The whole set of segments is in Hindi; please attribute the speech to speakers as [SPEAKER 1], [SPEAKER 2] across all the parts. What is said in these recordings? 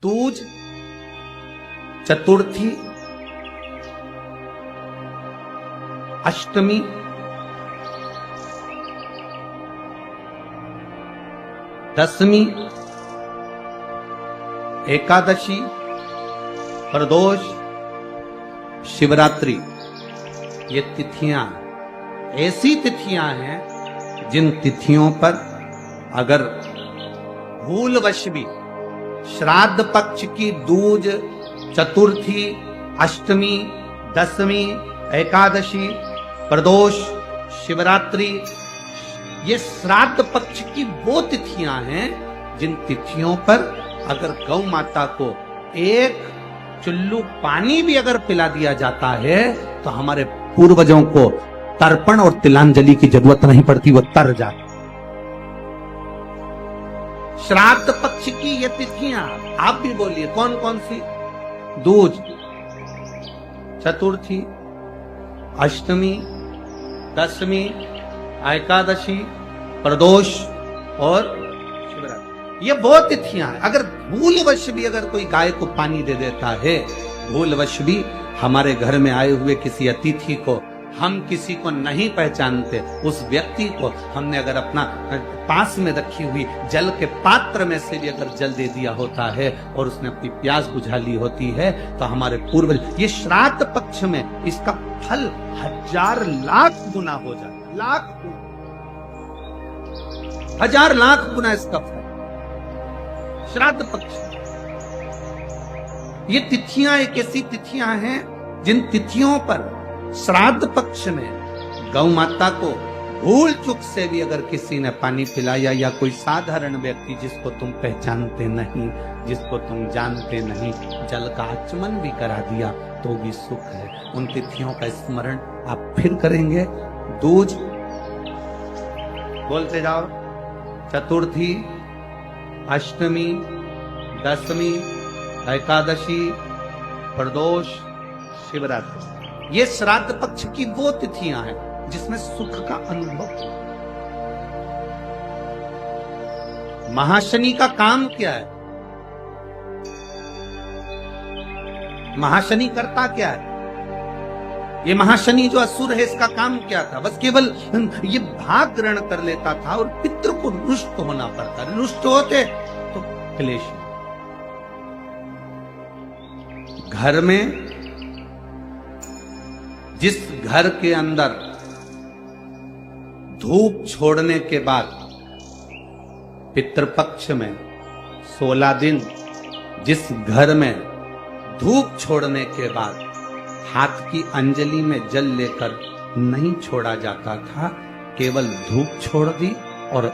[SPEAKER 1] दूज, चतुर्थी, अष्टमी, दशमी, एकादशी, प्रदोष, शिवरात्रि, ये तिथियां ऐसी तिथियां हैं जिन तिथियों पर अगर भूलवश भी श्राद्ध पक्ष की दूज, चतुर्थी, अष्टमी, दशमी, एकादशी, प्रदोष, शिवरात्रि, ये श्राद्ध पक्ष की वो तिथियां हैं जिन तिथियों पर अगर गौ माता को एक चुल्लू पानी भी अगर पिला दिया जाता है तो हमारे पूर्वजों को तर्पण और तिलांजलि की जरूरत नहीं पड़ती, वो तर जाते। श्राद्ध पक्ष की ये तिथियां आप भी बोलिए कौन कौन सी? दूज, चतुर्थी, अष्टमी, दशमी, एकादशी, प्रदोष और शिवरात्रि, ये वो तिथियां हैं। अगर भूलवश भी अगर कोई गाय को पानी दे देता है, भूलवश भी हमारे घर में आए हुए किसी अतिथि को, हम किसी को नहीं पहचानते, उस व्यक्ति को हमने अगर अपना पास में रखी हुई जल के पात्र में से भी अगर जल दे दिया होता है और उसने अपनी प्यास बुझा ली होती है, तो हमारे पूर्वज, ये श्राद्ध पक्ष में इसका फल 1000 लाख गुना हो जाता, लाख गुना, 1000 लाख गुना इसका फल श्राद्ध पक्ष। ये तिथियां एक ऐसी तिथियां हैं जिन तिथियों पर श्राद्ध पक्ष में गौ माता को भूल चूक से भी अगर किसी ने पानी पिलाया, या कोई साधारण व्यक्ति जिसको तुम पहचानते नहीं, जिसको तुम जानते नहीं, जल का आचमन भी करा दिया तो भी सुख है। उन तिथियों का स्मरण आप फिर करेंगे। दूज बोलते जाओ, चतुर्थी, अष्टमी, दशमी, एकादशी, प्रदोष, शिवरात्रि, ये श्राद्ध पक्ष की वो तिथियां हैं जिसमें सुख का अनुभव। महाशनि का काम क्या है? महाशनि करता क्या है? ये महाशनि जो असुर है, इसका काम क्या था? बस केवल ये भाग ग्रहण कर लेता था और पितृ को रुष्ट होना पड़ता। रुष्ट होते तो क्लेश। घर में, जिस घर के अंदर धूप छोड़ने के बाद पितृपक्ष में 16 दिन, जिस घर में धूप छोड़ने के बाद हाथ की अंजलि में जल लेकर नहीं छोड़ा जाता था, केवल धूप छोड़ दी और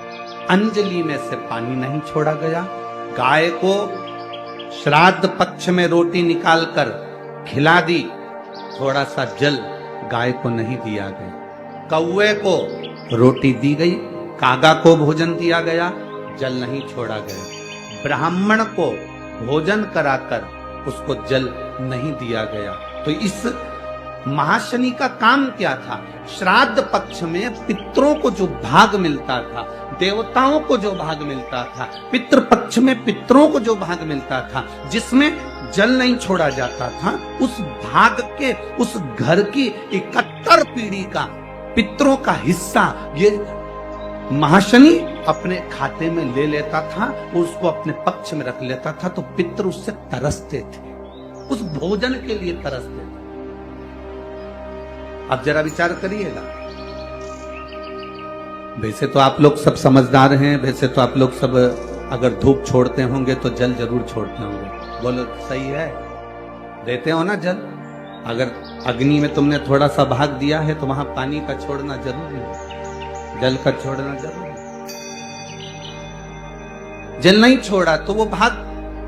[SPEAKER 1] अंजलि में से पानी नहीं छोड़ा गया। गाय को श्राद्ध पक्ष में रोटी निकालकर खिला दी, थोड़ा सा जल गाय को नहीं दिया गया। कौवे को रोटी दी गई, कागा को भोजन दिया गया, जल नहीं छोड़ा गया। ब्राह्मण को भोजन कराकर उसको जल नहीं दिया गया। तो इस महाशनि का काम क्या था? श्राद्ध पक्ष में पितरों को जो भाग मिलता था, देवताओं को जो भाग मिलता था, पितृ पक्ष में पितरों को जो भाग मिलता था, जिसमें जल नहीं छोड़ा जाता था, उस भाग के, उस घर की 71 पीढ़ी का पितरों का हिस्सा ये महाशनि अपने खाते में ले लेता था, उसको अपने पक्ष में रख लेता था। तो पितृ उससे तरसते थे, उस भोजन के लिए तरसते थे। अब जरा विचार करिएगा। वैसे तो आप लोग सब समझदार हैं, वैसे तो आप लोग सब अगर धूप छोड़ते होंगे तो जल जरूर छोड़ते होंगे। बोलो सही है? देते हो ना जल? अगर अग्नि में तुमने थोड़ा सा भाग दिया है तो वहां पानी का छोड़ना जरूरी है, जल का छोड़ना जरूरी है। जल नहीं छोड़ा तो वो भाग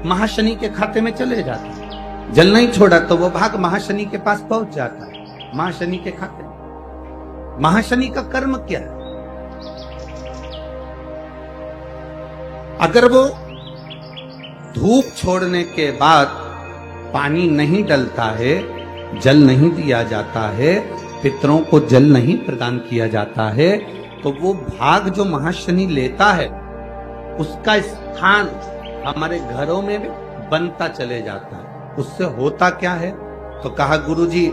[SPEAKER 1] महाशनि के खाते में चले जाता है, जल नहीं छोड़ा तो वो भाग महाशनि के पास पहुंच जाता है, महाशनि के खाते में। महाशनि का कर्म क्या है? अगर वो धूप छोड़ने के बाद पानी नहीं डलता है, जल नहीं दिया जाता है, पितरों को जल नहीं प्रदान किया जाता है, तो वो भाग जो महाशनि लेता है उसका स्थान हमारे घरों में भी बनता चले जाता है। उससे होता क्या है? तो कहा गुरुजी,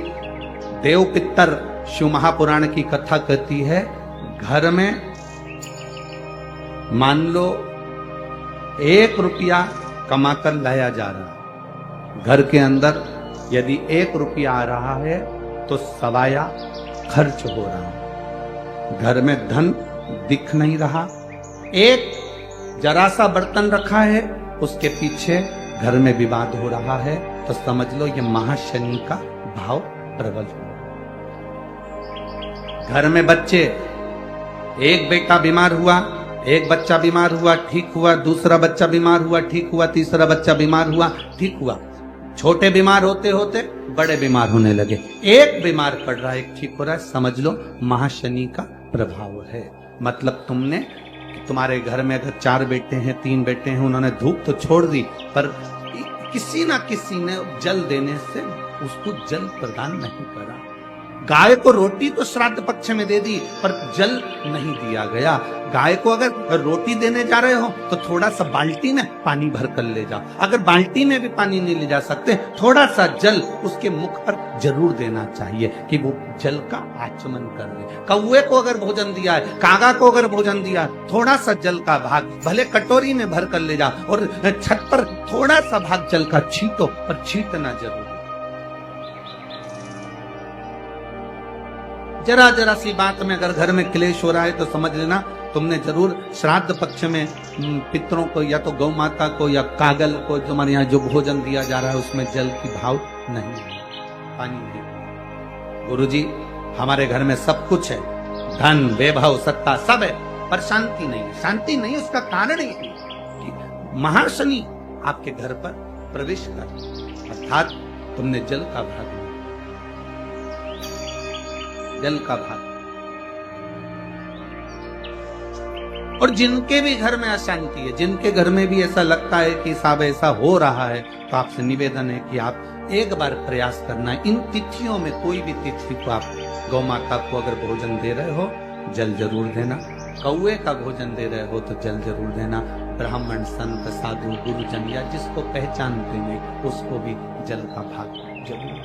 [SPEAKER 1] देव पितर शिव महापुराण की कथा कहती है, घर में मान लो 1 रुपया कमाकर लाया जा रहा, घर के अंदर यदि 1 रुपया आ रहा है तो सवाया खर्च हो रहा, घर में धन दिख नहीं रहा। एक जरा सा बर्तन रखा है, उसके पीछे घर में विवाद हो रहा है, तो समझ लो ये महाशनि का भाव प्रबल हो। घर में बच्चे, एक बेटा बीमार हुआ, एक बच्चा बीमार हुआ, ठीक हुआ, दूसरा बच्चा बीमार हुआ, ठीक हुआ, तीसरा बच्चा बीमार हुआ, ठीक हुआ, छोटे बीमार होते होते बड़े बीमार होने लगे, एक बीमार पड़ रहा है, एक ठीक हो रहा है, समझ लो महाशनि का प्रभाव है। मतलब तुमने, तुम्हारे घर में अगर 4 बेटे हैं, 3 बेटे हैं, उन्होंने धूप तो छोड़ दी, पर किसी ना किसी ने जल देने से उसको जल प्रदान नहीं करा। गाय को रोटी तो श्राद्ध पक्ष में दे दी, पर जल नहीं दिया गया। गाय को अगर रोटी देने जा रहे हो तो थोड़ा सा बाल्टी में पानी भर कर ले जाओ, अगर बाल्टी में भी पानी नहीं ले जा सकते, थोड़ा सा जल उसके मुख पर जरूर देना चाहिए कि वो जल का आचमन कर ले। कौवे को अगर भोजन दिया है, कागा को अगर भोजन दिया, थोड़ा सा जल का भाग भले कटोरी में भर कर ले जाओ, और छत पर थोड़ा सा भाग जल का छींटो, पर छींटना जरूर। जरा जरा सी बात में अगर घर में क्लेश हो रहा है तो समझ लेना तुमने जरूर श्राद्ध पक्ष में पितरों को या तो गौ माता को या कागल को, तुम्हारे यहाँ जो भोजन दिया जा रहा है उसमें जल की भाव नहीं है, पानी नहीं। गुरुजी, हमारे घर में सब कुछ है, धन वैभव सत्ता सब है, पर शांति नहीं है। शांति नहीं, उसका कारण ये है कि महाशनि आपके घर पर प्रवेश कर, अर्थात तुमने जल का भाग, जल का भाग। और जिनके भी घर में अशांति है, जिनके घर में भी ऐसा लगता है कि साहब ऐसा हो रहा है, तो आपसे निवेदन है कि आप एक बार प्रयास करना। इन तिथियों में कोई भी तिथि को आप गौ माता को अगर भोजन दे रहे हो, जल जरूर देना। कौए का भोजन दे रहे हो तो जल जरूर देना। ब्राह्मण, संत, साधु, गुरुजन या जिसको पहचानते हैं उसको भी जल का भाग जरूर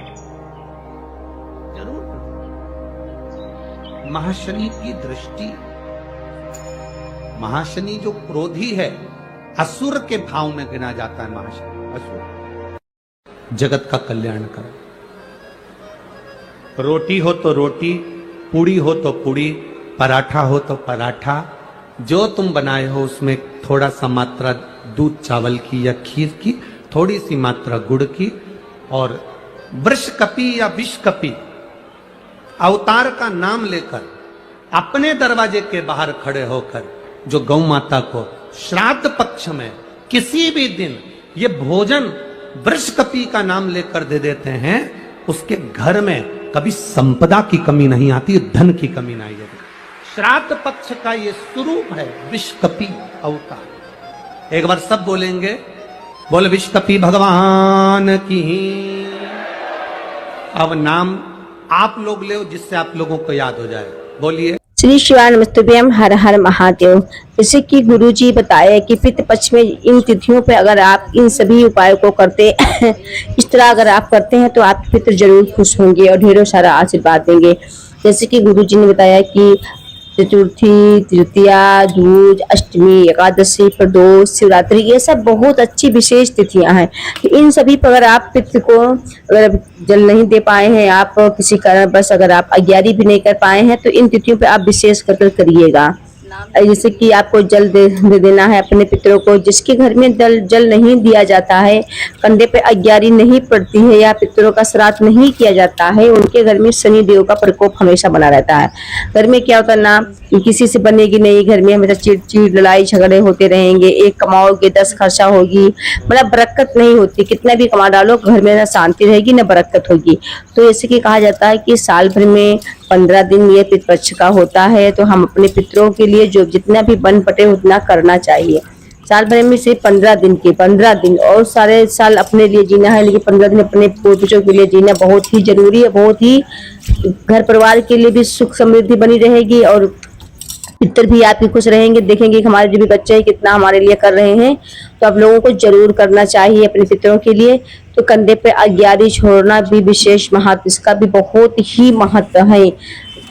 [SPEAKER 1] जरूर। महाशनि की दृष्टि, महाशनि जो क्रोधी है, असुर के भाव में गिना जाता है। महाशनि असुर, जगत का कल्याण कर। रोटी हो तो रोटी, पूड़ी हो तो पूड़ी, पराठा हो तो पराठा, जो तुम बनाए हो उसमें थोड़ा सा मात्रा दूध चावल की या खीर की, थोड़ी सी मात्रा गुड़ की, और वृषकपि या विषकपि अवतार का नाम लेकर अपने दरवाजे के बाहर खड़े होकर जो गौ माता को श्राद्ध पक्ष में किसी भी दिन ये भोजन वृषकपि का नाम लेकर दे देते हैं, उसके घर में कभी संपदा की कमी नहीं आती, धन की कमी नहीं आती। श्राद्ध पक्ष का ये स्वरूप है विषकपि अवतार। एक बार सब बोलेंगे, बोल विषकपि भगवान की। अब नाम आप लोग ले जिससे आप लोगों को याद हो जाए, बोलिए।
[SPEAKER 2] श्री शिवानमस्तुभ्यम, हर हर महादेव। जैसे कि गुरुजी बताए कि पितृ पक्ष में इन तिथियों पे अगर आप इन सभी उपायों को करते इस तरह अगर आप करते हैं तो आप पितृ जरूर खुश होंगे और ढेरों सारा आशीर्वाद देंगे। जैसे कि गुरुजी ने बताया कि चतुर्थी, तृतीया, दूज, अष्टमी, एकादशी, प्रदोष, शिवरात्रि, ये सब बहुत अच्छी विशेष तिथियां हैं। इन सभी पर अगर आप पितृ को अगर जल नहीं दे पाए हैं, आप किसी कारण बस अगर आप अग्यारी भी नहीं कर पाए हैं, तो इन तिथियों पे आप विशेष कर करिएगा। जैसे कि आपको जल दे देना है अपने पितरों को। जिसके घर में जल नहीं दिया जाता है, कंधे पे अग्यारी नहीं पड़ती है या पितरों का श्राद्ध नहीं किया जाता है, उनके घर में शनि देव का प्रकोप हमेशा बना रहता है। घर में क्या होता है ना, किसी से बनेगी नहीं, घर में हमेशा चिड़ लड़ाई झगड़े होते रहेंगे, एक कमाओगे 10 खर्चा होगी, मतलब बरकत नहीं होती। कितना भी कमा डालो घर में ना शांति रहेगी ना बरकत होगी। तो जैसे कि कहा जाता है कि साल भर में 15 दिन ये पितृपक्ष का होता है, तो हम अपने पितरों के लिए जो जितना भी बन पटे उतना करना चाहिए। साल भर में सिर्फ 15 दिन और सारे साल अपने लिए जीना है, लेकिन 15 दिन अपने पूर्वजों के लिए जीना बहुत ही जरूरी है। बहुत ही घर परिवार के लिए भी सुख समृद्धि बनी रहेगी और पितर भी आपके खुश रहेंगे, देखेंगे कि हमारे जो भी बच्चे हैं कितना हमारे लिए कर रहे हैं। तो आप लोगों को जरूर करना चाहिए अपने पितरों के लिए। तो कंधे पे अग्यारी छोड़ना भी विशेष महत्व, इसका भी बहुत ही महत्व है।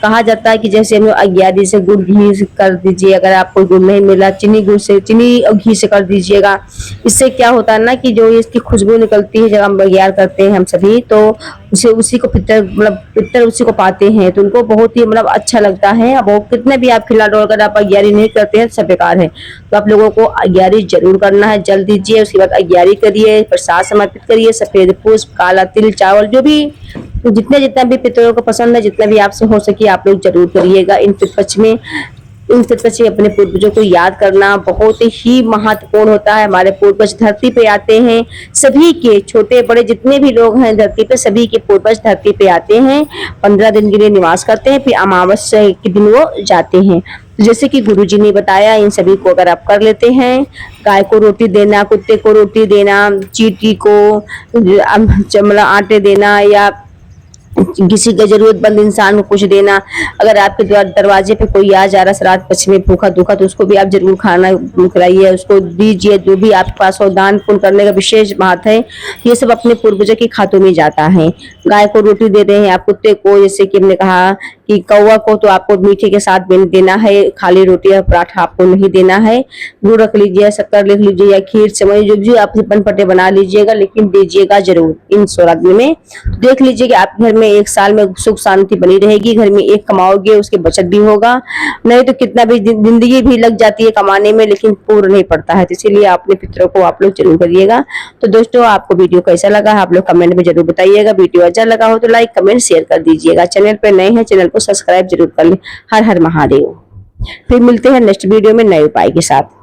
[SPEAKER 2] कहा जाता है कि जैसे हम लोग अग्यारी से गुड़ घी से कर दीजिए, अगर आपको गुड़ नहीं मिला चीनी गुड़ से, चीनी और घी से कर दीजिएगा। इससे क्या होता है ना कि जो इसकी खुशबू निकलती है जब हम अग्यार करते हैं हम सभी, तो उसे उसी को पितर उसी को पाते हैं, तो उनको बहुत ही अच्छा लगता है। अब वो कितने भी आप खिला दो, अगर आप अग्यारी नहीं करते हैं सब बेकार है। तो आप लोगों को अग्यारी जरूर करना है, जल दीजिए, उसके बाद अग्यारी करिए, प्रसाद समर्पित करिए, सफेद पुष्प, काला तिल, चावल, जो भी जितना भी पितरों को पसंद है, जितना भी आपसे हो सके आप लोग जरूर करिएगा। इन पितृपक्ष में अपने पूर्वजों को याद करना बहुत ही महत्वपूर्ण होता है। हमारे पूर्वज धरती पे आते हैं, सभी के छोटे बड़े जितने भी लोग हैं धरती पे, सभी के पूर्वज धरती पे आते हैं, 15 दिन के लिए निवास करते हैं, फिर अमावस्या के दिन वो जाते हैं। जैसे कि गुरुजी ने बताया, इन सभी को अगर आप कर लेते हैं, गाय को रोटी देना, कुत्ते को रोटी देना, चींटी को आटे देना, या किसी के जरूरतमंद इंसान को कुछ देना। अगर आपके दरवाजे पे कोई आ जा रहा श्राद्ध पक्ष में भूखा दुखा, तो उसको भी आप जरूर खाना खिलाइए, उसको दीजिए, जो भी आपके पास हो। दान पुण्य करने का विशेष महत्व है। ये सब अपने पूर्वजों के खातों में जाता है। गाय को रोटी दे रहे हैं आप, कुत्ते को, जैसे कि हमने कहा कि कौवा को तो आपको मीठे के साथ देना है, खाली रोटी या पराठा आपको नहीं देना है। गुड़ रख लीजिए, शक्कर लिख लीजिए, या खीर सेवई जो भी आप बनपटे बना लीजिएगा, लेकिन दीजिएगा जरूर इन 16 दिन में। देख लीजिए कि आपके घर में एक साल में सुख शांति बनी रहेगी। घर में एक कमाओगे, उसके बचत भी होगा, नहीं तो कितना भी जिंदगी भी लग जाती है कमाने में, लेकिन पूर्ण नहीं पड़ता है। तो इसीलिए अपने पितरों को आप लोग जरूर करिएगा। तो दोस्तों, आपको वीडियो कैसा लगा आप लोग कमेंट में जरूर बताइएगा। वीडियो अच्छा लगा हो तो लाइक कमेंट शेयर कर दीजिएगा। चैनल पर नए हैं, चैनल को सब्सक्राइब जरूर कर ले। हर हर महादेव। फिर मिलते हैं नेक्स्ट वीडियो में नए उपाय के साथ।